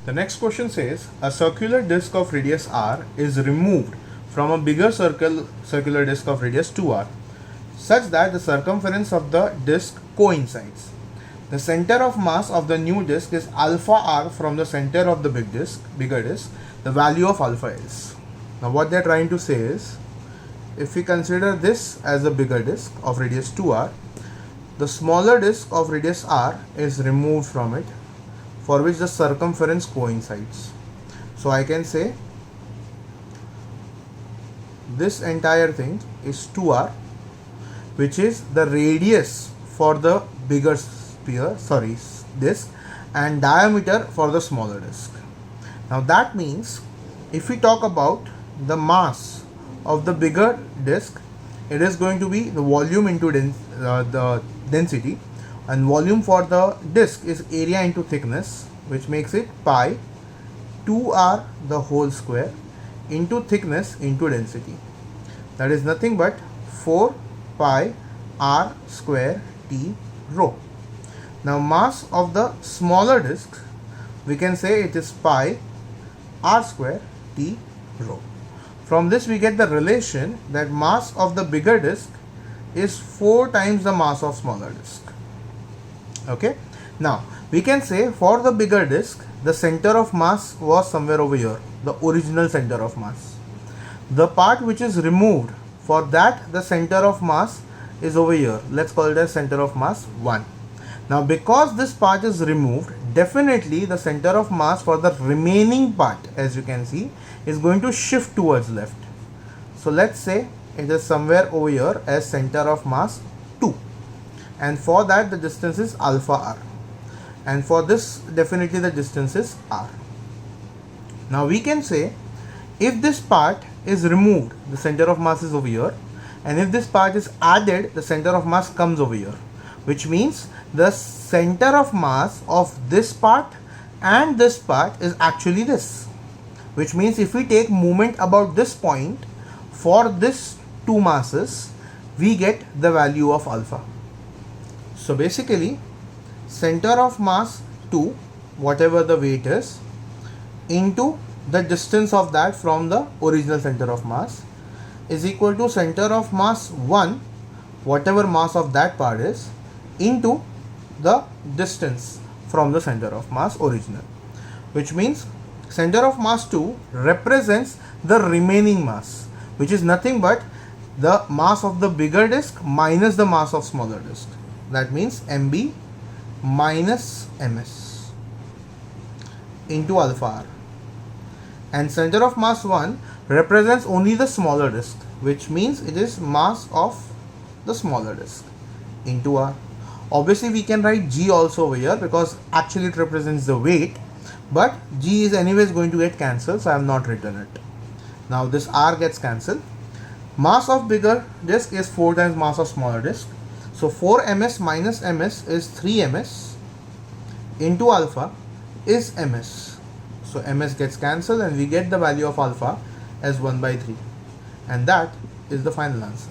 The next question says a circular disk of radius r is removed from a bigger circular disk of radius 2r such that the circumference of the disk coincides. The center of mass of the new disk is alpha r from the center of the bigger disk. The value of alpha is. Now what they are trying to say is, if we consider this as a bigger disk of radius 2r, the smaller disk of radius r is removed from it, for which the circumference coincides. So I can say this entire thing is 2r, which is the radius for the bigger disk, and diameter for the smaller disk. Now that means if we talk about the mass of the bigger disk, it is going to be the volume into the density, and volume for the disk is area into thickness, which makes it pi 2r the whole square into thickness into density. That is nothing but 4 pi r square t rho. Now mass of the smaller disk, we can say it is pi r square t rho. From this we get the relation that mass of the bigger disk is 4 times the mass of smaller disk. Okay. Now we can say for the bigger disk, the center of mass was somewhere over here, the original center of mass. The part which is removed, for that the center of mass is over here. Let's call it as center of mass 1. Now because this part is removed, definitely the center of mass for the remaining part, as you can see, is going to shift towards left. So let's say it is somewhere over here as center of mass 2, and for that the distance is alpha r, and for this definitely the distance is r. Now we can say if this part is removed, the center of mass is over here, and if this part is added, the center of mass comes over here, which means the center of mass of this part and this part is actually this, which means if we take moment about this point for this two masses, we get the value of alpha. So basically center of mass 2, whatever the weight is, into the distance of that from the original center of mass is equal to center of mass 1, whatever mass of that part is, into the distance from the center of mass original, which means center of mass 2 represents the remaining mass, which is nothing but the mass of the bigger disk minus the mass of smaller disk. That means mb minus ms into alpha r. And center of mass 1 represents only the smaller disk, which means it is mass of the smaller disk into r. Obviously we can write g also over here because actually it represents the weight, but g is anyways going to get cancelled, so I have not written it. Now this r gets cancelled. Mass of bigger disk is 4 times mass of smaller disk, so 4 ms minus ms is 3 ms into alpha is ms. So ms gets cancelled and we get the value of alpha as 1 by 3, and that is the final answer.